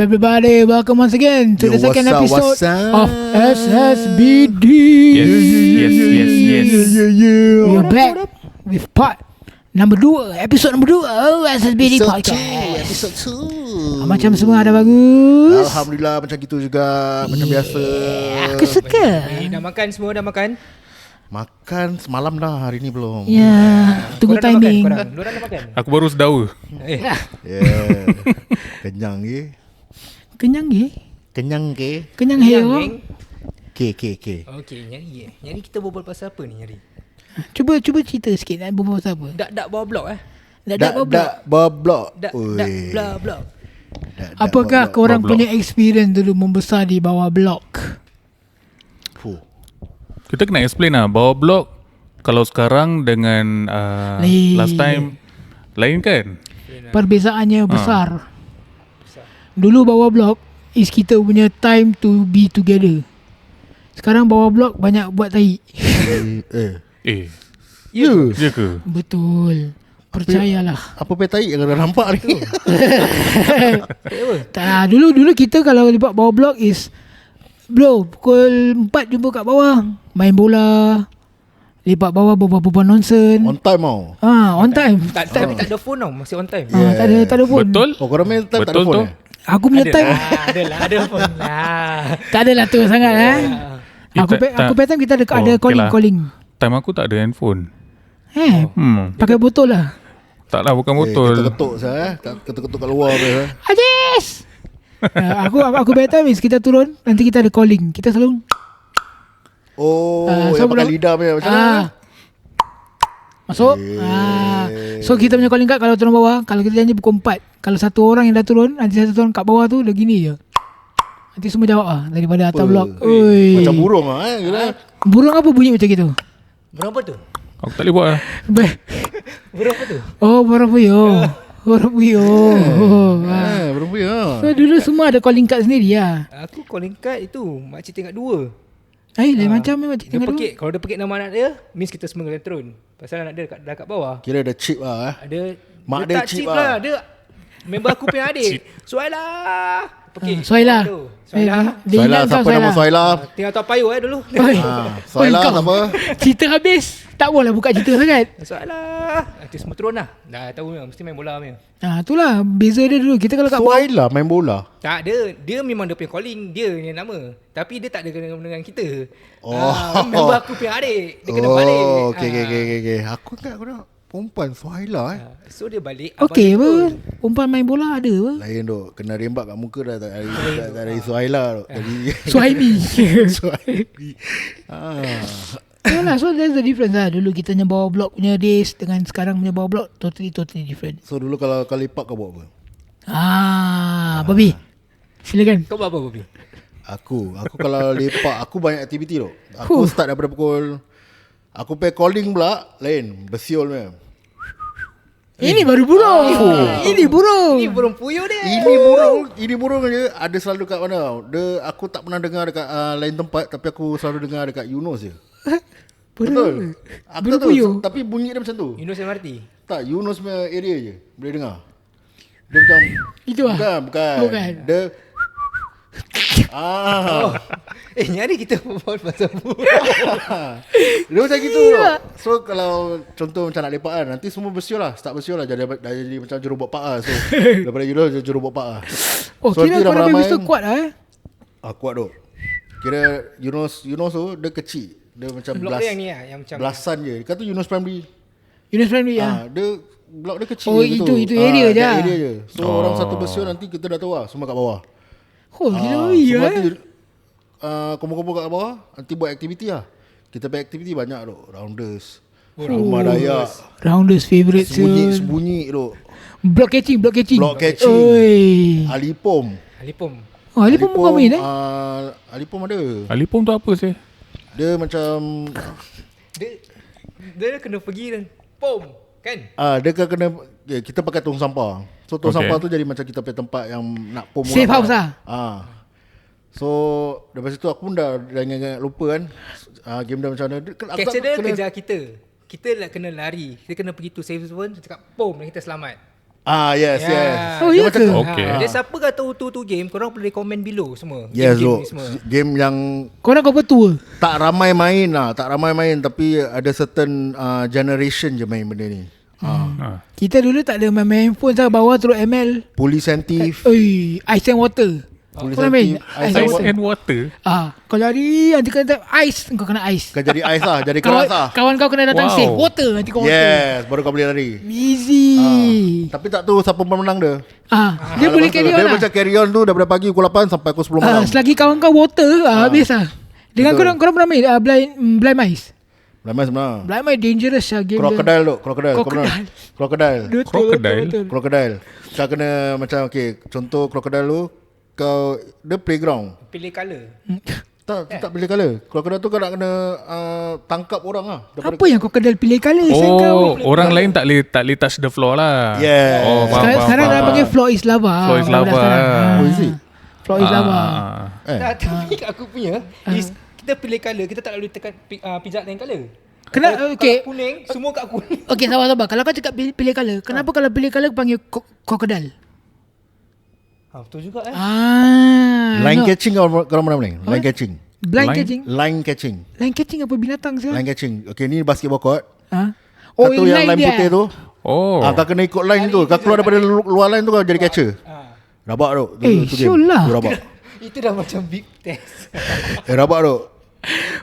everybody? Welcome once again to the second episode of SSBD. Yes. We're back with part number 2, episode number 2 SSBD Podcast. Episode 2. Macam semua ada bagus. Alhamdulillah macam gitu juga. Macam biasa. Aku suka. Dah makan, semua dah makan? Makan semalam dah, hari ni belum. Ya, tunggu Korang dah timing. makan? Korang dah makan? Aku baru sedawa. Yeah. Kenyang ke? Kenyang ke? Kenyang ke? Kenyang heo. geng? K. Okey, nyari. Nyari kita berbual pasal apa ni nyari? Cuba cerita sikit nak berbual pasal apa? Dak bawah blok Dak bawah blok. Dak bla blok. Apakah korang blok. punya experience dulu membesar di bawah blok? Fuh. Kita kena explain lah. Bawah blok kalau sekarang dengan Lain. last time lain kan? Perbezaannya besar. Dulu bawah blok is kita punya time to be together. Sekarang bawah blok banyak buat tai. Ya. Ya ke? Betul. Percayalah. Apa petai yang dah nampak ni? Tak, dulu kita kalau lepak bawah blok is bro, pukul 4 jumpa kat bawah, main bola, lepak bawah berbual nonsen. On time tau. On time. Tapi tak ada phone tau, masih on time. Tak ada phone. Betul? Oh, korang main time tak ada Betul phone tu. Aku punya time Ada phone lah. tak adalah tu sangat Aku pay time kita ada okay calling. Time aku tak ada handphone. Pakai botol lah. Tak lah, bukan botol. Ketuk-ketuk saya. Ketuk-ketuk kat luar tu. Ajis. Aku pay time is kita turun, nanti kita ada calling. Kita selalu Oh, so yang pakai belum- lidah punya macam mana? Masuk. So kita punya calling card kalau turun bawah, kalau kita janji pukul 4, kalau satu orang yang dah turun, nanti satu orang kat bawah tu dah gini je. Nanti semua jawab daripada atas blok. Oi. Macam burung lah kira. Burung apa bunyi macam gitu? Berapa tu? Aku tak boleh buat lah. Berapa tu? Oh, burung puyuh. Burung puyuh. Burung puyuh. So dulu semua ada calling card sendiri lah. Aku calling card itu makcik tingkat 2. Lain macam memang Dia pekik, kalau dia pekik nama anak dia, means kita semua kena turun. Pasal anak dia dah kat bawah. Kira ada chip lah Ada Mak dia dia tak cheap cheap lah. lah. Dia member aku punya adik. Suailah. Pekik. Soailah. Suailah. Dia Soailah, ingat kau siapa nama Soailah? Tinggal tahu payung dulu. Oi. Soailah Oi, kau. siapa? Cerita habis. Tak boleh buka cerita sangat. Suailah. Nanti semua turun lah. Dah tahu mesti main bola punya. Itulah beza dia dulu. Kita kalau kat bawah Soailah main bola. Tak ada. Dia memang dia punya calling. Dia ni nama. Tapi dia tak ada kena dengan kita. Oh. Member aku punya adik. Dia kena balik. Okay. Aku ingat aku nak perempuan Soailah So dia balik. okey abang dia apa? Umpan main bola ada apa? Lain duk. Kena rembak kat muka dah tak ada Soailah duk. Jadi Suhaimi. Soaibi. Yalah, so there's the difference lah. Dulu kita punya bawah blok punya days dengan sekarang punya bawah blok totally different. So dulu kalau lepak kau buat apa? Bobby. Silakan. Kau buat apa Bobby? Aku kalau lepak aku banyak aktiviti tu. Aku start daripada pukul aku pay calling pula lain bersiul punya. Ini baru burung. Ini burung. Ni burung puyuh dia. Ini burung je ada selalu kat mana tau. Aku tak pernah dengar dekat lain tempat tapi aku selalu dengar dekat Eunos je. Betul. Aku Burung tak tahu puyuh. tapi bunyi dia macam tu. Yunus MRT. Tak, Eunos punya area je boleh dengar. Dia macam Itu lah. bukan. Dia Nyari kita berbual pasal dia macam gitu. So kalau contoh macam nak lepak kan, nanti semua bersiul lah. Start bersiul lah. Jadi macam jurubot pak lah. So daripada Eunos jurubot pak lah. Oh, So, kira nanti korang ramai-ramai habis tu kuat lah kuat tu. Kira Eunos tu dia kecil. Dia macam blok dia yang ni lah, yang macam belasan je. Dia kata Eunos Primary. Yunus Primary lah. Dia blok dia kecil Oh, je tu. itu area je. That area je. So orang satu bersiul nanti kita dah tahu lah semua kat bawah. Oh, gila Semua ya. nanti kumpul-kumpul kat bawah, nanti buat aktiviti lah. Kita buat aktiviti banyak tu. Rounders. Rumah Dayak. Rounders favourite Sembunyi tu. Block catching. Block catching. Oi. Alipom. Alipom. Oh, Ali pun bukan main Alipom ada. Alipom tu apa sih? Dia macam Dia kena pergi dan pom kan? dia kena kita pakai tong sampah. So tong Okay. sampah tu jadi macam kita punya tempat yang nak pom Safe orang house lah. So daripada situ aku pun dah ingat lupa kan. Game dia macam mana. Catcher dia kejar kita. Kita lah kena lari. Kita kena pergi to safe zone. Cakap pom dan kita selamat. Yes. Oh, Dia ya macam ke? Okay. Dia siapa kau tahu tu game, korang boleh komen below semua. Yes, Game bro. ni semua. Game yang Korang kau tua. tak ramai main tapi ada certain generation je main benda ni. Kita dulu tak ada main handphone saya bawah terus ML. Police and Thief. Oi, Ice and Water. Police Kau and main? Thief. Ice and Ice Water. and water. Kau lari nanti kau kena ice, kau kena ice. Kau jadi ice lah, jadi keras lah. Kawan kau kena datang Wow. save water, nanti kau water. Yes, baru kau boleh lari. Easy. Tapi tak tahu siapa pemenang dia. Dia boleh carry on Dia lah. macam carry on tu daripada pagi pukul 8 sampai pukul 10 malam. Selagi kawan kau water, habis lah. Dengan Betul. korang pernah main blind mice. Lama sebenarnya. Blind mice dangerous lah game Crocodile tu, crocodile. Kau Crocodile. pernah? Crocodile. Betul. Crocodile. Kau kena macam contoh crocodile tu dia playground. Pilih colour. Tak pilih colour. Crocodile tu kau nak kena tangkap orang lah. Apa yang crocodile pilih colour? Orang lain tak boleh touch the floor lah. Yeah. Oh, faham, Sekarang dah faham. panggil floor is lava. Floor is lava. Oh, is it? Floor is lava. Tapi aku punya is kita pilih colour, kita tak boleh tekan pijak lain colour. Kena okay. Kalau kuning, semua kat kuning. Okay, sabar. Kalau kau cakap pilih colour, kenapa kalau pilih colour panggil crocodile? Betul juga Line no. catching kau pernah main? Line catching. Blind Line- catching. Line catching. Line catching apa binatang sekarang? Line catching. Okay, ni basketball court. Oh, Satu yang line dia. putih tu. Oh. Kau kena ikut line tu. Kau keluar daripada luar line tu kau jadi catcher. Rabak tu. Tu game. sure lah. Tu rabak. Itu dah macam big test. Rabak tu.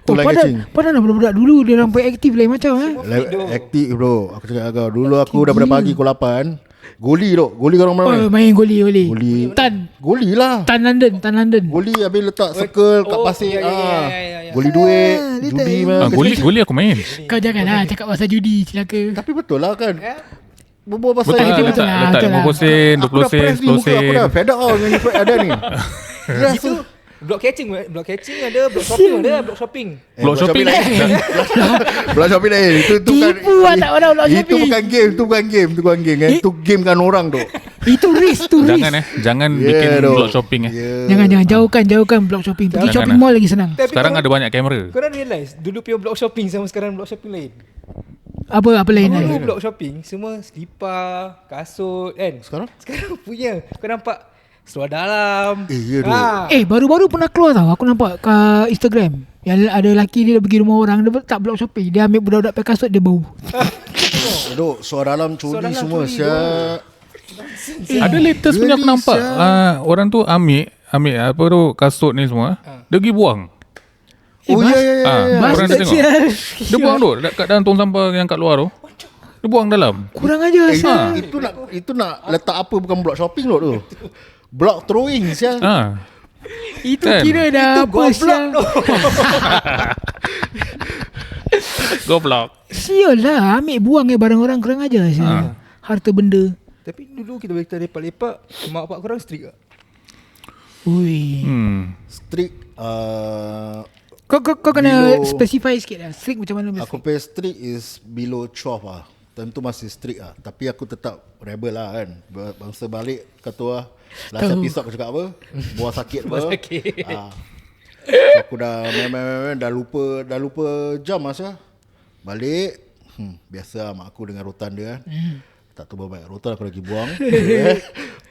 Tu line catching. Padahal budak-budak dulu dia orang aktif lain macam Aktif bro. Aku cakap kau. Dulu aku daripada pagi pukul 8. Goli tu. Goli kau orang mana main? main goli. Goli. Goli lah. Tan London. Goli habis letak circle kat pasir. ya. Goli duit. little. Judi mana. Goli aku main. Kau janganlah cakap pasal judi, celaka. Tapi betul lah kan. Berbual pasal Betul itu lah, betul letak, lah, letak betul lah. 50 sen, Aku 20 dah sen, press ni 10 muka. Aku sen. dah fed up dengan ada ni. Itu block catching ada, block shopping ada, block shopping. Block shopping lain. Block shopping lain. Itu Tipu lah tak ada block Itu shopping. bukan game. Itu game kan orang tu. Itu risk. Jangan Yeah, bikin doh. block shopping Jangan jauhkan block shopping. Pergi Jangan shopping lah. mall lagi senang. Tapi Sekarang ada banyak kamera. Korang realise dulu punya block shopping sama sekarang block shopping lain. Apa lain Dulu lagi? block shopping semua selipar, kasut kan. Sekarang punya kau nampak seluar dalam. Ya tu. Baru-baru pernah keluar tau. Aku nampak kat Instagram. Yang ada lelaki dia pergi rumah orang. Dia tak block shopping. Dia ambil budak-budak pakai kasut, dia bau. Duk, suara dalam Suara curi dalam semua. curi, Siap. Ada latest punya aku Really, nampak. Orang tu ambil apa tu kasut ni semua. Dia pergi buang. Oh ya. Orang Bastard dia tengok. sial. Dia buang tu kat dalam tong sampah yang kat luar tu. Dia buang dalam. Kurang aja sial. Itu nak letak apa bukan block shopping tu. Block throwing sial. Itu Kan? kira dah apa sial. Goblok. Sial lah. Ambil buang barang orang, kurang aja sial. Harta benda. Tapi dulu kita lepak-lepak, mak bapak korang strict tak? Ui. Strict. Kau kena below- specify sikit lah. Strict macam mana? Aku pay strict is below 12 lah. Tentu masih strict lah. Tapi aku tetap rebel lah kan. Bangsa balik kata lah. Last episode aku cakap apa? Buah sakit apa? Buah sakit. So, aku dah main dah lupa jam masa. Balik. Biasa lah mak aku dengan rotan dia kan. Tak tahu berapa banyak rotan aku lagi buang.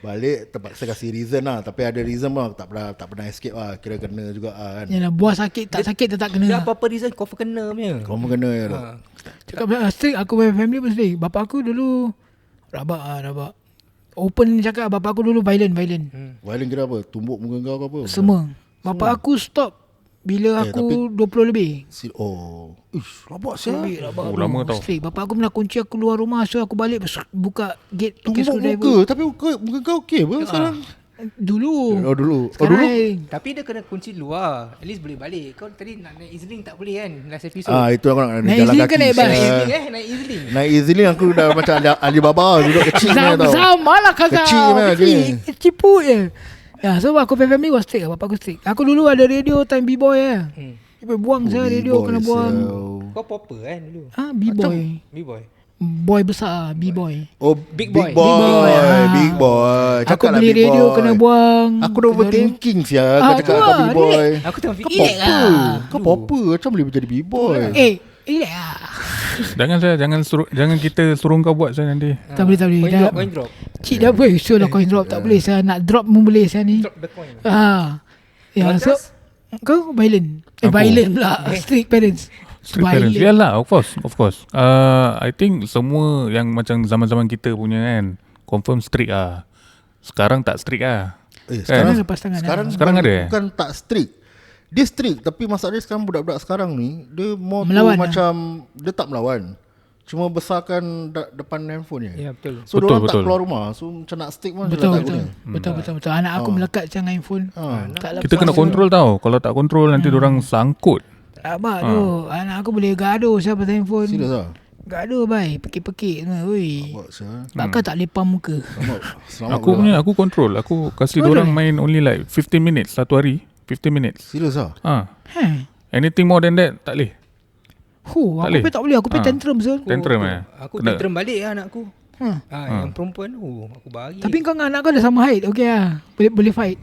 Balik terpaksa kasih reason lah. Tapi ada reason lah. Tak pernah escape lah. Kira kena juga lah kan. Yalah, buah sakit tak sakit tetap kena. Dia apa-apa reason kau kena punya. Kau pun kena ya. Cakap strict, aku punya family pun strict. Bapak aku dulu rabak. Open cakap bapak aku dulu violent. Violent kira apa? Tumbuk muka kau ke apa? Semua. Bapak aku stop bila aku 20 lebih. Rabak sial. Oh, lama tau. Strict. Bapak aku pernah kunci aku keluar rumah. So aku balik buka gate pakai Tumbuk screwdriver. muka. Tapi muka kau okey apa sekarang? Dulu. Oh dulu. Sekarang Tapi dia kena kunci luar. At least boleh balik. Kau tadi nak naik EZ-Link tak boleh kan last episode. Itu aku nak Naik jalan EZ-Link kaki. kan naik bas? Naik sial. EZ-Link naik EZ-Link. Naik EZ-Link aku dah macam Alibaba duduk kecil punya tau. sama lah kau Kecil punya Cipu je. Ya, so aku punya family was strict. Bapak aku strict. Aku dulu ada radio time B-boy lah. Dia buang saya radio kena buang. Kau popper kan dulu. B-boy. B-boy. Boy besar, B-boy. Oh Big Big boy. boy. Big boy. Cakap Aku lah beli big radio boy. kena buang. Aku dah overthinking sial. Kau cakap tu kau lah, big boy. relax. Aku tengah Kau fikir. Relax popper. lah. Kau popper. Macam boleh jadi big boy. Relax lah. Jangan kita suruh kau buat saya nanti. Tak boleh. Coin drop. Cik dah boleh show lah coin drop. Tak boleh saya nak drop pun boleh saya ni. Drop the coin. Ya, so kau violent. Aku. Violent pula. Strict parents. Strict parents. Yalah, of course. I think semua yang macam zaman-zaman kita punya kan, confirm strict lah. Sekarang tak strict lah. Sekarang lepas tangan Sekarang ada bukan tak strict. Dia strict, tapi masalah dia sekarang budak-budak sekarang ni dia more melawan macam dia tak melawan. Cuma besarkan depan handphone je. Ya, betul. So Betul, diorang betul. tak keluar rumah. So macam nak stick pun Betul. tak guna. Betul. Anak aku melekat macam handphone. Tak Kita kena kontrol tau. Kalau tak kontrol nanti diorang sangkut. Abang tu, anak aku boleh gaduh siapa handphone. Serius lah. Gaduh bai, pekik-pekik semua. Oi. Buat saya. Takkan tak lepam muka. Selamat. Aku kontrol. Aku kasih diorang main only like 15 minutes satu hari. 15 minutes. Serius lah. Anything more than that tak boleh. Aku boleh. tak boleh. Aku pergi tantrum Zul. Tantrum Aku tantrum balik lah anak aku. Yang perempuan aku bagi. Tapi kau dengan anak kau dah sama height. Okay lah. Boleh fight.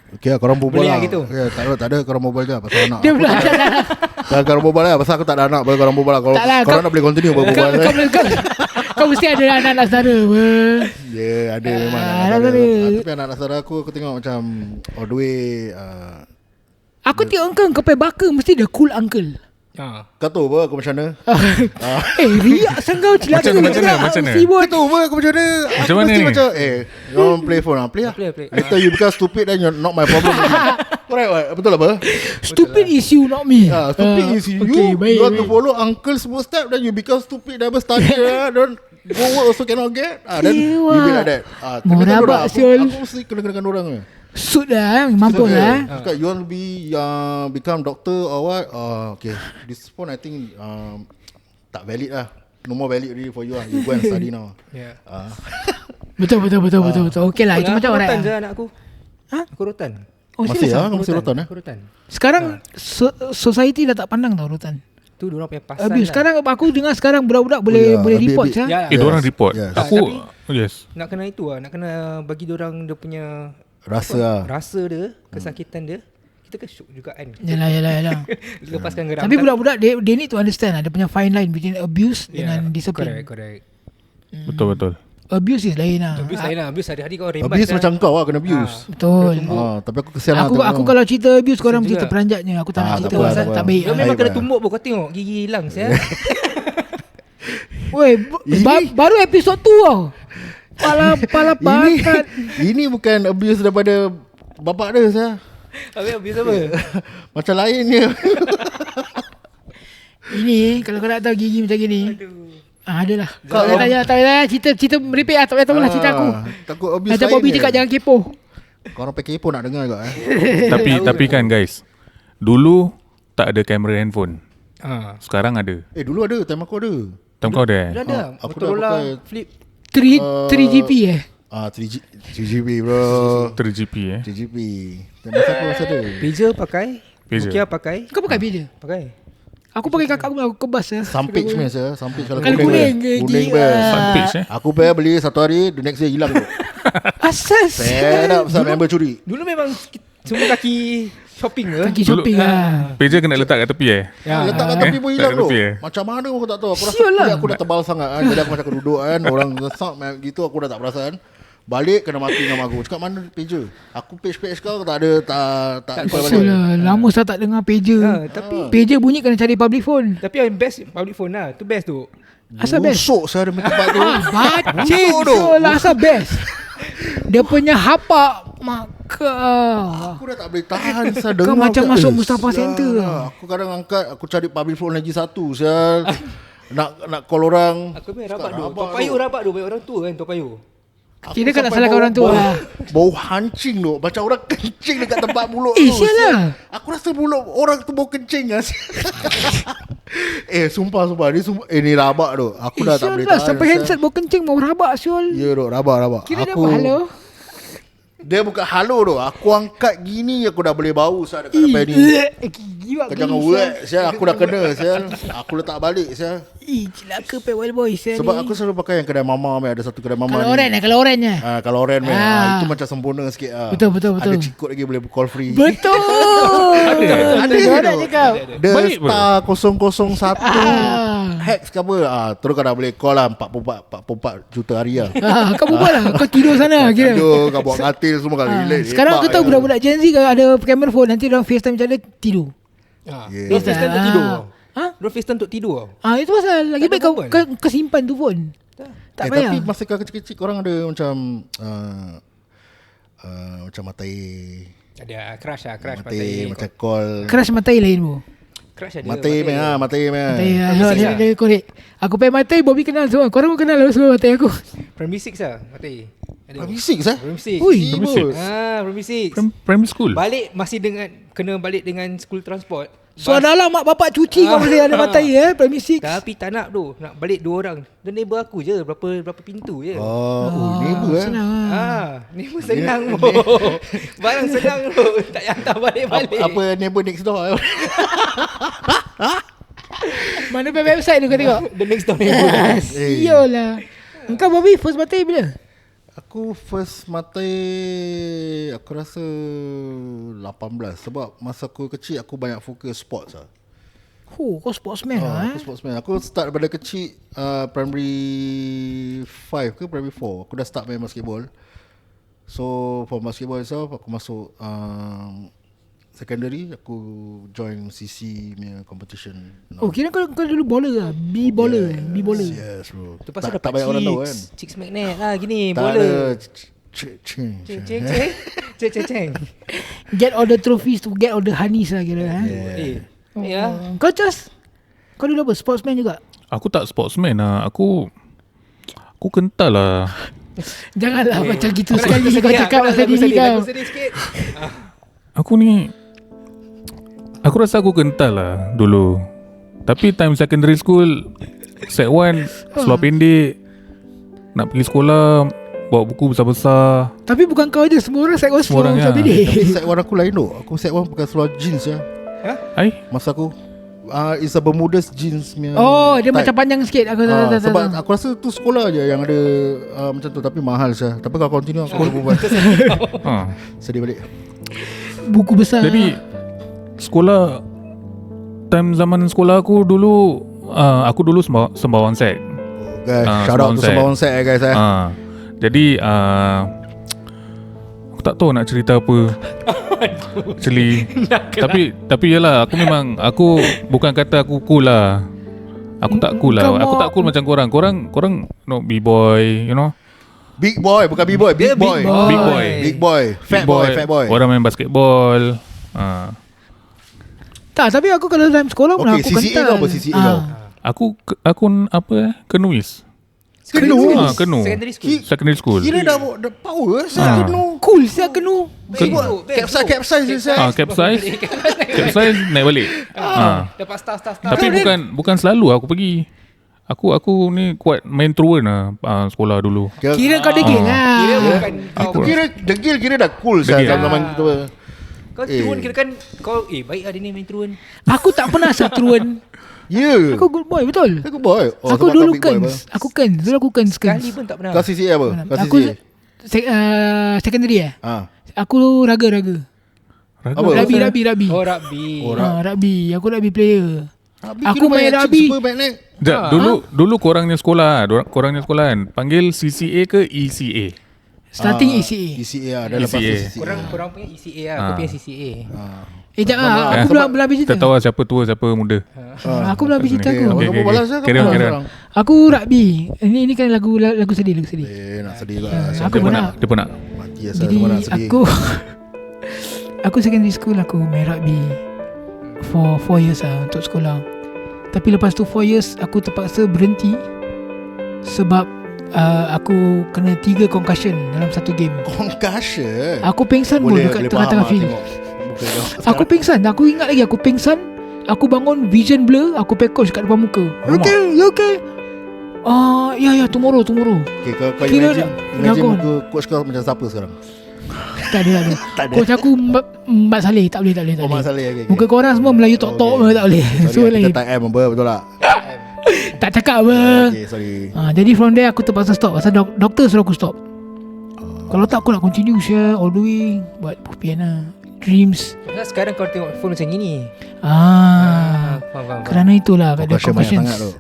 Okay lah, korang berbual Boleh lah. lah gitu? Okay, tak ada korang berbual je pasal anak. Dia pula Korang berbual lah pasal aku tak ada anak. Boleh korang berbual lah. Kalau Tak lah, korang nak boleh continue berbual. kau mesti ada anak saudara. Ya, ada memang anak anak saudara. saudara. Tapi anak saudara aku tengok macam all the way. Aku tengok kau pakai baka mesti dah cool uncle. Kau tahu apa aku macam mana? Riak sangkau celaka. Macam mana? Kau tahu apa aku macam mana? Macam mana mesti ni? macam you want play phone lah. Play lah. Play. Later you become stupid then you're not my problem. Correct what? Betul apa? Stupid is you, not me. Stupid is you. Okay, baik, You want to follow uncle's footstep, then you become stupid. Never study. Don't go work also cannot get. Then you be like that. Mau rabak siul. Aku mesti kena orang. Suit dah, mampu lah. Cakap you want to be become doctor or what? Okay, this phone I think tak valid lah. No more valid really for you lah. You go and study now. Yeah. Betul. Okay lah, itu macam orang. Rotan je anak aku. Aku rotan. Oh, Masih serius lah, masih rotan Aku rotan. Sekarang society dah tak pandang tau rotan. Tu diorang punya pasal Habis sekarang aku dengar sekarang budak-budak boleh report habis. sah. Diorang report. Yes. Aku Nak kena itu lah. Nak kena bagi diorang dia punya Rasa lah. rasa dia, kesakitan dia. Kita kan syok juga kan. Yalah. Lepaskan geram. Tapi budak-budak dia need to understand lah. Dia punya fine line between abuse dengan discipline. Correct. Betul. Abuse is lain lah. Abuse lain lah. Abuse hari-hari kau rembat. Abuse macam kau lah kena abuse. Betul. Tapi aku kesian lah. Aku kalau cerita abuse korang Juga. cerita peranjatnya. Aku tak nak tak cerita apa, pasal tak apa. tak baik. Dia memang Baik, kena baik. tumbuk pun. Kau tengok gigi hilang saya. Weh, baru episod tu tau. Pala bakat. Ini bukan abuse daripada bapak dia saya. Habis abuse apa? Macam lain je. Ini kalau kau nak tahu gigi macam gini. Adalah. Kau tak payah cerita meripik lah. Tak payah tahu lah cerita aku. Takut abuse Macam lain Bobby je. cakap jangan kepo. Korang pakai kepo nak dengar juga Tapi kan guys, dulu tak ada kamera handphone. Sekarang ada. Dulu ada. Time aku ada. Time kau ada? Dah ada. aku dah Motorola pakai. Flip. 3GP 3GB bro. 3GP 3GB. Masa aku masa ada. Pager pakai. Pager. Nokia pakai. Kau pakai beza? Pakai. Aku pakai kakak aku kebas ya. Sampage punya saya. Sampage kalau Kalau kuning ke, Kuning gila. best. Front page Aku payah beli satu hari, the next day hilang tu. Asas. Fed up pasal member curi. Dulu memang semua kaki shopping ke? Kaki shopping lah. Pager kena letak kat tepi Letak kat tepi pun hilang Tak tu. tepi Macam mana aku tak tahu. Aku rasa Sial lah. kulit aku dah tebal sangat kan. Jadi aku macam duduk kan. Orang lesak gitu aku dah tak perasan. Balik kena mati dengan aku. Cakap mana pager? Aku page kau tak ada tak Sial lah. Lama saya tak dengar pager. Tapi Pager bunyi kena cari public phone. yang best public phone lah. Tu best tu. Asal best? Busuk saya ada tempat tu. Bacin so lah asal best. Dia punya hapak maka. Aku dah tak boleh tahan saya Kau dengar. macam masuk Mustafa sial Center lah. Aku kadang angkat, aku cari public phone lagi satu. Sial. nak call orang. Aku memang rabat tu. Rabak Toa Payoh rabat tu. Banyak orang tua kan Toa Payoh. Kira kan nak salahkan orang tua lah. Bau hancing tu. Macam orang kencing dekat tempat mulut tu. Sial lah. Aku rasa mulut orang tu bau kencing lah. Sumpah. Ni rabak tu. Aku dah tak boleh Sial lah. tahan. Sampai sial. handset bau kencing mau rabak sial. Ya tu, rabak. Kira dia apa halo? Dia bukan halo tu. Aku angkat gini aku dah boleh bau sah dekat depan ni. Gila Kau jangan wet sial. Aku dah kena sial. Aku letak balik sial. Celaka Pewell Boy sial. Sebab aku selalu pakai yang kedai mama. Ada satu kedai mama kalau ni. oren kalau orennya. Kalau oren itu macam sempurna sikit. Betul. Ada cikut lagi boleh call free. Betul. Ada Ada tu. cakap. The Baik Star 001 Ah. Hex ke apa. Terus kau dah boleh call lah 44 juta hari lah. Kau buat lah. Kau tidur sana kira. Tidur, kau bawa katil semua kau relate. Sekarang kau tahu budak-budak Gen Z kalau ada camera phone, nanti orang FaceTime macam mana tidur. Yeah. Dia FaceTime untuk tidur. Ha? Dia FaceTime untuk tidur. Itu pasal lagi Tak baik ada kau, beban. kau simpan tu phone. Tak payah. Tapi masa kau kecil-kecil korang ada macam macam matai Crush matai macam call Crush matai lain bu. Crush ada. matai meh matai meh. Dia korek. Aku pay matai, Bobby kenal semua. Korang pun kenal lah semua matai aku. Primary 6 lah Mati. Primary 6 Primary 6. Ui. Primary 6. Primary school. Balik masih dengan kena balik dengan school transport. So adalah mak bapak cuci kau masih ada matai Primary 6. Tapi tak nak tu. Nak balik 2 orang. Dan neighbor aku je berapa pintu je. Neighbor Senang Neighbor senang bro. Barang senang bro. Tak payah hantar balik-balik. Apa neighbor next door? Mana pay website tu kau tengok. The next door neighbor. Sial lah. Engkau Bobby first matai bila? Aku first matai aku rasa 18 sebab masa aku kecil aku banyak fokus sports lah. Kau sportsman lah Aku sportsman. Aku start daripada kecil primary 5 ke primary 4 aku dah start main basketball. So for basketball itself aku masuk secondary aku join CC punya competition. Kira kau dulu bowler lah. B-bowler B-bowler. Yes bro. Tu pasal tak dapat banyak orang tahu kan. Chicks magnet lah gini. Tak Bola. ada. Ceng. Get all the trophies to get all the honeys lah kira Ya. Kau just kau dulu apa? Sportsman juga? Aku tak sportsman lah. Aku kental lah. Janganlah macam gitu sekali kau cakap pasal diri kau. Sedih sikit. Aku rasa aku kental lah dulu. Tapi time secondary school, Sec 1 seluar pendek, nak pergi sekolah bawa buku besar-besar. Tapi bukan kau je, semua orang set kau Semua orang, macam ya. ni. Tapi set 1 aku lain tu. Aku set 1 pakai seluar jeans ya. Ai? Masa aku it's a Bermudas jeans punya Dia type. macam panjang sikit. Aku tahu. Sebab aku rasa tu sekolah je yang ada macam tu. Tapi mahal saya. Tapi kalau continue aku boleh buat. Ha. Sedih balik. Buku besar. Jadi sekolah, time zaman sekolah aku dulu, aku dulu Sembawang Sek. Guys, shout out to Sembawang Set guys Jadi aku tak tahu nak cerita apa. Actually Tapi yalah, aku bukan kata aku cool lah. Aku tak cool lah. Aku tak cool macam korang. Korang no B-boy, you know. Big boy, bukan B-boy, big boy. Big boy. Big boy. Fat boy, fat boy. Orang main basketball. Tak, tapi aku kalau dalam sekolah pun Okay, aku CCA kental. kau apa CCA kau? Aku apa Kenuis. Kenu. Kenu. Secondary school. Kira dah power saya kenu. Cool, saya kenu. Capsize saya. Capsize naik balik. Dapat star. Tapi bukan selalu aku pergi. Aku ni kuat main truant lah sekolah dulu. Kira kau degil lah. Kira bukan Aku kira degil kira dah cool saya Degil. zaman kita. Kau truant kira kan kau baik lah dia ni main truant. Aku tak pernah setruan. Ya. Aku good boy, betul. Aku boy. Aku dulu kens. Dulu aku kens. Sekali pun tak pernah. Kau CCA apa? Kau Aku CCA. secondary Aku raga. Apa? Rugby. Oh rugby. Rugby. Aku rugby player. Aku Kira main banyak rugby. Super back neck. Dulu korangnya sekolah kan panggil CCA ke ECA? Starting ECA. ECA ada lepas ECA. CCA. Korang punya ECA lah. Aku punya CCA. Jap aku belum habis cerita. Tak tahu lah siapa tua siapa muda. Aku belum habis cerita aku. Kau balas saya. Carry on. Aku rugby. Ini kan lagu sedih. Nak sedih lah. Aku pernah. Dia pernah. Mati lah Jadi semua nak sedih. aku secondary school aku main rugby for 4 years untuk sekolah. Tapi lepas tu 4 years aku terpaksa berhenti sebab aku kena 3 concussion dalam satu game. Concussion. Aku pengsan pun dekat tengah-tengah field. Aku pengsan. Aku ingat lagi aku pengsan. Aku bangun vision blur. Aku pack coach kat depan muka. You okay? Ya tomorrow. Okay, kau Kira imagine jagon. muka coach kau macam siapa sekarang? Tak ada. Coach aku Mat Saleh. Tak boleh. Oh, Mat Saleh, okay. Muka korang semua Melayu tok-tok Okay. tak boleh. So Sorry, lagi kita time apa betul tak? tak cakap apa. Okay, sorry. Jadi from there aku terpaksa stop. Pasal doktor suruh aku stop. Kalau tak aku nak continue share all the way. Buat pupian lah. dreams. Pasal sekarang kau tengok phone macam gini. Faham. Kerana itulah ada Concussion banyak sangat tu.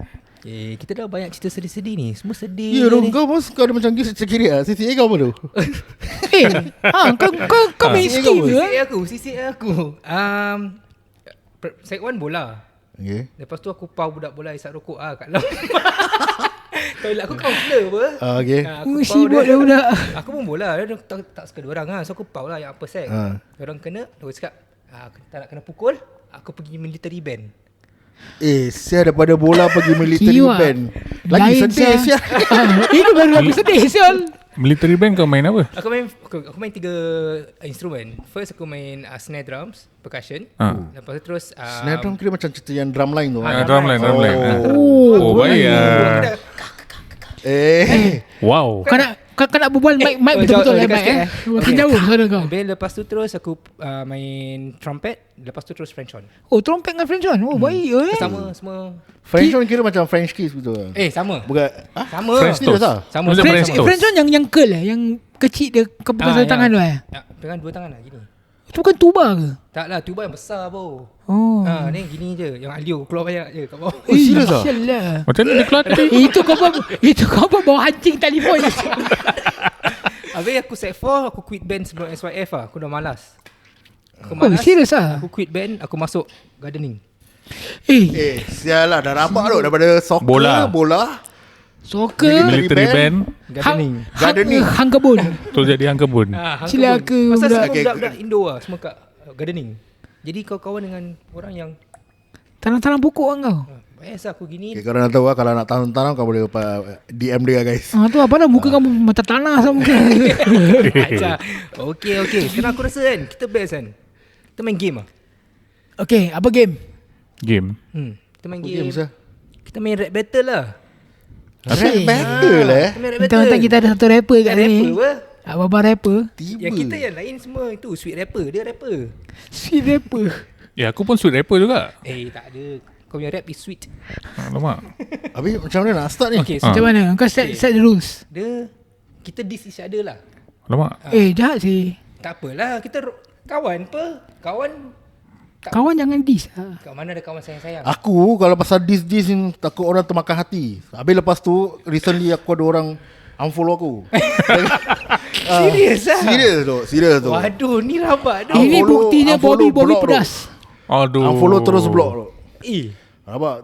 Kita dah banyak cerita sedih-sedih ni. Semua sedih. Ya ni. kau bos, kau ada macam gitu kiri ah. CCA kau apa tu? Kau main skill ke? CCA aku. Sec 1 bola. Okay. Lepas tu aku pau budak bola isap rokok kat dalam. Toilet aku counselor apa. Okay. Aku pau Sibuk dia. dah budak. Aku pun bola. Dia tak suka diorang lah. So aku pau lah yang upper sec. Diorang kena. Dia cakap tak nak kena pukul. Aku pergi military band. Saya daripada bola pergi military Kiwak. band. Lagi Lain sedih sah. sial. Itu baru aku sedih sial. Military band kau main apa? Aku main 3 instrumen. First aku main snare drums, percussion. Lepas tu terus Snare drum kira macam cerita yang drum line tu. Drum line. Oh. Baik Wow. Kau nak berbual mic betul-betul dekat mic sikit, Makin jauh suara kau. Lepas tu terus aku main trumpet. Lepas tu terus French horn. Oh, trompet dengan French horn. Oh, baik Sama semua. French horn kira macam French kiss gitu. Sama. Bukan. Sama. French Serius toast. ah? Sama. Macam French toast. French horn yang curl yang kecil dia kau pegang satu tangan tu Dengan 2 tangan lah gini. Itu bukan tuba ke? Tak lah, tuba yang besar bro. Oh. Ni gini je. Yang alio keluar banyak je kat bawah. Serius ah? Masya-Allah. Macam mana dia keluar tadi? Itu kau bawa hancing telefon. Habis aku set 4, aku quit band sebelum SYF lah. Aku dah malas. Serius ah? Aku quit band, aku masuk gardening. Sial lah dah rabak tu daripada soccer, bola. Soccer, Military Military band. Gardening. hang kebun. Tu jadi hang kebun. Sila ke Pasal budak. semua budak-budak Indo lah, semua kat gardening. Jadi kau kawan dengan orang yang Tanam-tanam pokok kan kau. biasa aku gini. Okay, korang nak tahu lah, kalau nak tanam kau boleh DM dia guys. Tu apa dah muka kamu macam tanah sama muka. Ajar. Okay. Sekarang aku rasa kan, kita best kan. Kita main game lah. Okay, apa game? Game. Kita main Okay, game. Musa. Kita main rap battle lah. Rap battle lah. Kita main rap battle. Mentang-mentang kita ada satu rapper kat Rapper sini. apa? Abang rapper. Tiba. Yang kita yang lain semua itu sweet rapper. Dia rapper. Si rapper. Ya aku pun sweet rapper juga. Tak ada. Kau punya rap is sweet. Alamak. Habis macam mana nak start ni? Okay, so Macam mana? Kau set the rules. kita diss each other lah. Alamak. Jahat sih. Tak apalah, kita kawan apa? Kawan jangan diss. Kat mana ada kawan sayang-sayang? Aku kalau pasal dis ni takut orang termakan hati. Habis lepas tu recently aku ada orang unfollow aku. Serius lah? Serius tu. Waduh, ni rabak tu. Ini Unfollow- buktinya unfollow Bobby block pedas. Aduh. Unfollow terus block tu. Eh,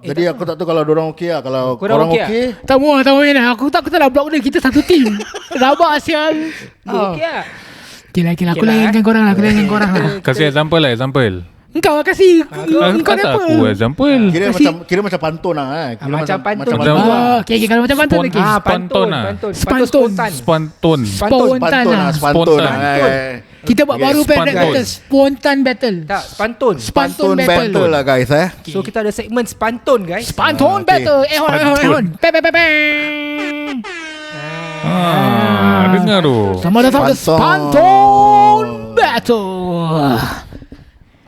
Jadi aku tak tahu kalau orang okey lah. Kalau Korang korang okey okey, Tak mau Aku tak nak block dia. Kita satu team. Rabak sial. okey lah. Okay lah. Aku Okay lah, layankan korang lah. Aku layankan korang lah. Kasih example. Engkau lah kasih. Engkau Kata apa? aku example. kira macam pantun lah Kira macam pantun. macam Okay, kalau macam pantun Spon- lagi. Pantun lah. Spantun. Spontan. pantun lah. Spontan. Kita buat baru Spontan. battle. Spontan battle. Tak, pantun. Spantun Pantun battle battle. lah guys So kita ada segmen spantun guys. Spantun Okay. battle. Ehon. Dengar tu. Selamat datang ke Spantun. Spantun battle.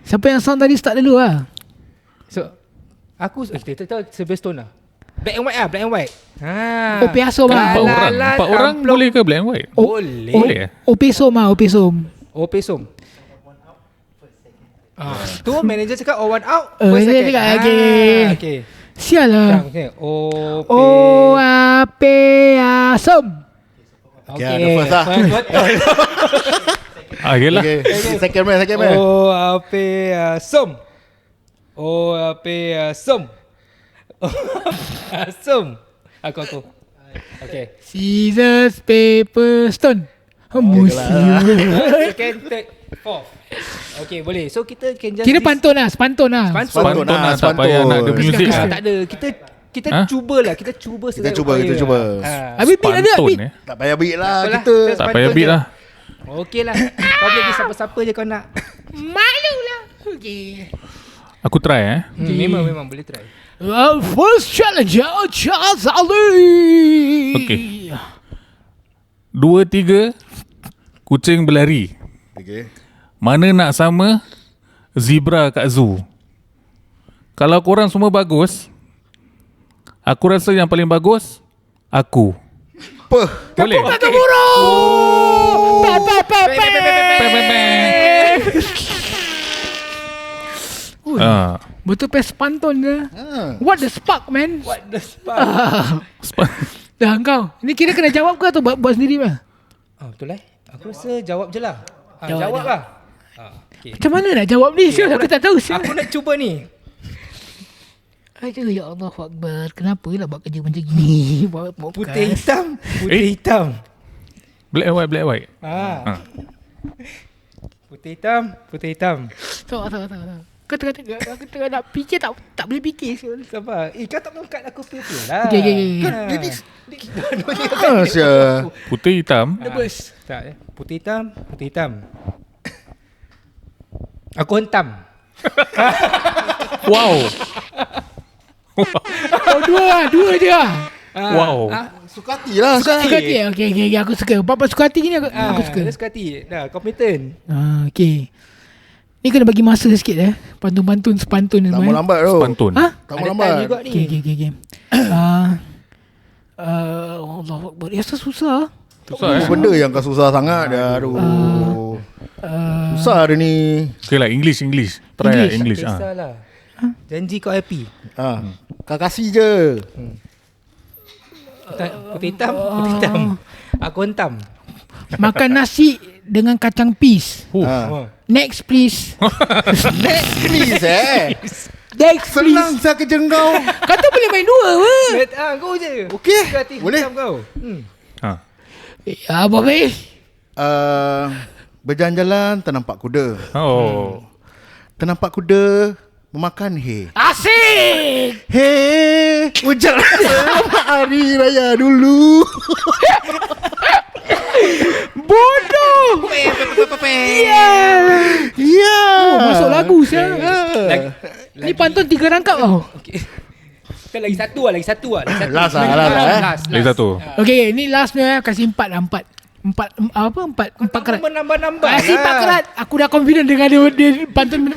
Siapa yang sound tadi start dulu lah? So aku kita sebelah stone lah. Black and white. Oh, piasom lah. Empat orang boleh ke black and white? Boleh. Boleh eh? Opesom lah, Opesom. Opesom. Tu manager cakap one out. Dia first second. cakap, okay. Sial lah. Okay. Opesom. Okay, the first lah. Yelah. Okay, second man Opesom. Asum. Aku. Okay. Scissors, paper, stone. Musia. Second, third, fourth. Okay, boleh. So kita can just Kira pantun lah, spantun lah. Spontan lah. Tak payah nak ada music lah. Tak ada. Kita cubalah. Kita cuba sedaya upaya. kita cuba. Habis beat ada Pantun beat. Tak payah beat lah Apalah, kita. kita Tak payah beat lah. Okey lah. Kau boleh pergi siapa-siapa je kau nak. Malu lah. Okay. Aku try Memang boleh try. First challenger, Charles Ali. Okay. 2, 3 kucing berlari. Okay. Mana nak sama zebra kat zoo? Kalau korang semua bagus, aku rasa yang paling bagus aku. Boleh? Kata burung. Pe. Pe. betul. Betul pes pantun je. What the spark, man? What the spark? Dah kau. Ni kira kena jawab ke atau buat sendiri mah? Betul Aku rasa jawab je lah. Jawab Jawab dah. lah. Okay. Macam mana nak jawab ni? Syul, aku tak tahu. Syul. Aku nak cuba ni. Aduh, ya Allah Akbar. Kenapa lah buat kerja macam gini? Buat podcast. Putih hitam. Putih hitam. Black and white. Putih hitam. Putih hitam. Sabar. Kau tengah aku tengah nak fikir tak boleh fikir. Syul. Sabar. Kau tak mengangkat aku pil-pil lah. Okay. Putih hitam. Nervous. Tak Putih hitam. Putih hitam. Aku hentam. Wow. Oh, dua je lah. Wow. Suka hati lah. Suka hati. Okay. Aku suka. Bapa suka hati ni aku suka. Dia suka hati. Dah, competent. Okay. Ni kena bagi masa sikit Pantun-pantun sepantun ni Tak semua. mau lambat tu. Pantun. Tak mau Ada lambat. time juga ni. Okay. Allah Akbar. Ya, susah. Susah Benda yang kau susah sangat dah. Aduh. Susah dia ni. Okay lah, English. Try English. Tak kisahlah. Janji kau happy. Kau kasih je. Putih hitam. Putih hitam. Aku hentam. Makan nasi dengan kacang peas. Next please. Next please Next please. Senang saya kerja kau. Kata boleh main dua apa? Kau je. Okey. Suka hati Boleh. hentam kau. Ya, apa weh? Berjalan-jalan ternampak kuda. Ternampak kuda memakan hay. Asyik. Hey, ujar selamat hari raya dulu. Bodoh. Ya. Oh, masuk lagu saya. Ni pantun 3 rangkap tau. Okay. Kan lagi satu lah. Last. Lagi satu. Okay, ni lastnya kasih 4 lah. 4 kerat. Menambah-nambah. Kasih 4 kerat. Aku dah confident dengan dia pantun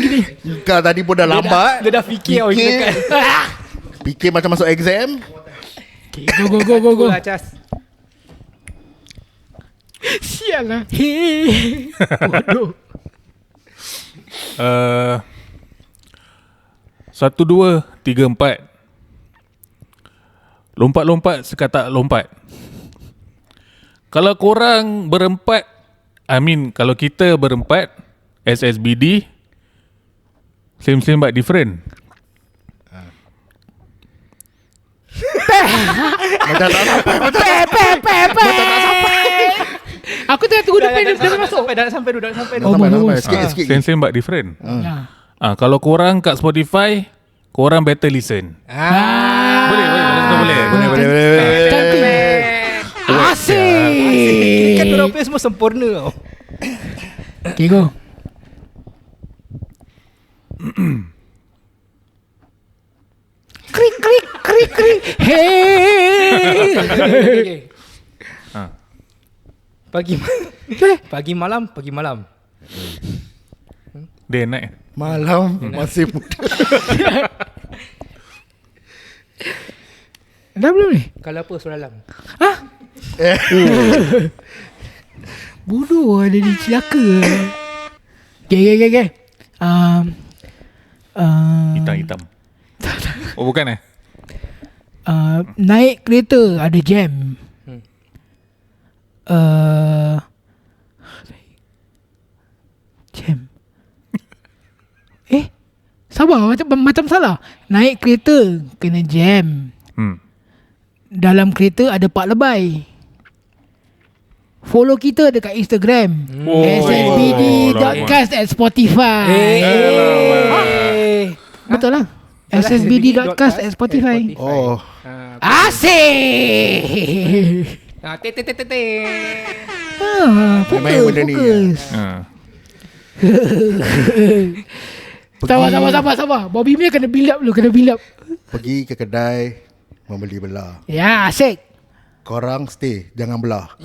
gini. Kau tadi pun dah lambat. Dia dah fikir. Fikir macam masuk exam. Okay, go. Lah, Cas. Sial lah. Hei. Bodoh. 1, 2, 3, 4. Lompat-lompat sekata lompat. Kalau korang berempat, kalau kita berempat SSBD, same but different. Macam tak sampai. Aku tengah tunggu depan dia masuk. Dah sampai dulu. Sampai. Sikit. Same but different. Ya. Kalau korang kat Spotify, korang better listen. Boleh. Cantik. Asyik. Kan korang punya semua sempurna tau. Okay, go. Krik. Hey. Pagi malam. Day and night. Malam masih muda. Dah belum ni? Kalau apa suralam? Bodoh ada di celaka. Okay. Hitam. Oh bukan Naik kereta ada jam. Jam. Sabar, macam salah. Naik kereta kena jam. Dalam kereta ada pak lebay. Follow kita dekat Instagram. ssbd.cast@spotify. Betul lah. ssbd.cast@spotify. Oh. Asyik. Main benda ni. Fokus. Sabar. Bobby punya kena build up dulu. Pergi ke kedai membeli belah. Ya, asyik. Korang stay, jangan belah.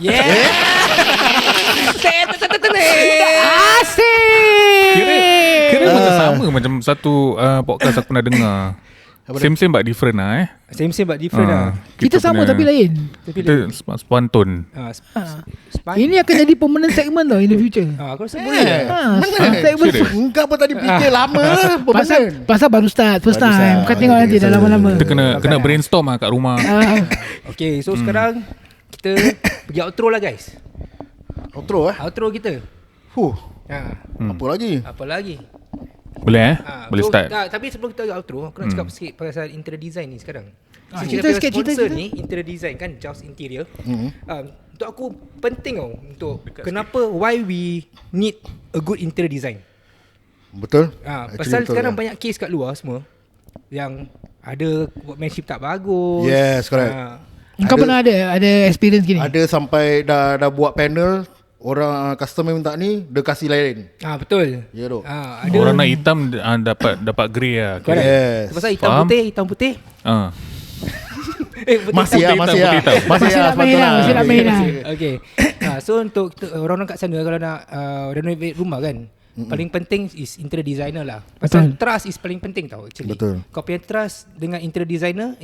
Asyik. Kira macam sama macam satu podcast aku pernah dengar. Same but different lah Same but different lah. Kita sama punya- tapi lain. Kita pantun. Spine. Ini akan jadi permanent segment tau in the future. Aku rasa boleh. Segment serious? Engkau apa tadi fikir lama lah. pasal baru start first Baru time. start. Kau tengok nanti dah lama-lama. Kita kena brainstorm lah kat rumah. Okay, so sekarang kita pergi outro lah guys. Outro Outro kita. Apa lagi? Apa lagi? Boleh Boleh so, start. Tapi sebelum kita outro, aku nak cakap sikit pasal interior design ni sekarang. So, cerita kita sikit, punya sponsor cerita. ni interior design kan, Jaws Interior. Untuk aku penting tau untuk kenapa why we need a good interior design. Betul. Pasal Actually, betul, sekarang ya. banyak case kat luar semua yang ada workmanship tak bagus. Yes, correct. Kau pernah ada experience gini? Ada sampai dah buat panel, orang customer minta ni, dia kasih lain. Betul. Ya tu. Ada Orang nak hitam dapat grey lah. correct. Yes. Pasal hitam Faham? putih. Masih hitam, masih putih hitam. Masih nak main lah, masih nak main lah. Okay. So untuk orang-orang kat sana kalau nak renovate rumah kan, paling penting is interior designer lah. Pasal trust is paling penting tau actually. Betul. Kau punya trust dengan interior designer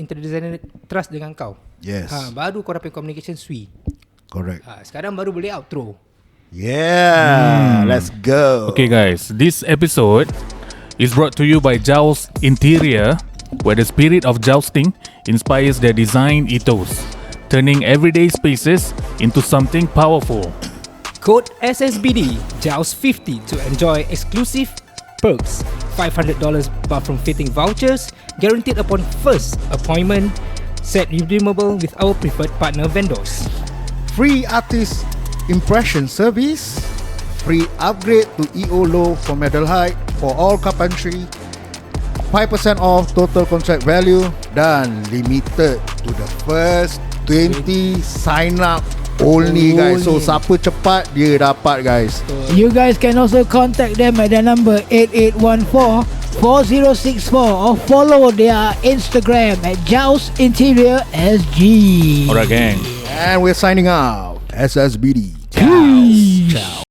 trust dengan kau. Yes. Baru kau punya communication sui. Correct. Sekarang baru boleh outro. Yeah. Let's go. Okay guys, this episode is brought to you by Jaws Interior, where the spirit of jousting inspires their design ethos, turning everyday spaces into something powerful. Code SSBD JAWS50 to enjoy exclusive perks. $500 bathroom fitting vouchers guaranteed upon first appointment. Set redeemable with our preferred partner vendors. Free artist impression service. Free upgrade to EO Low for Metal Height for all carpentry. 5% off total contract value. Dan limited to the first 20 sign up only guys. So siapa cepat dia dapat guys. You guys can also contact them at their number 8814-4064 or follow their Instagram at Jaws Interior SG. Alright gang. And we're signing out. SSBD. Peace. Ciao.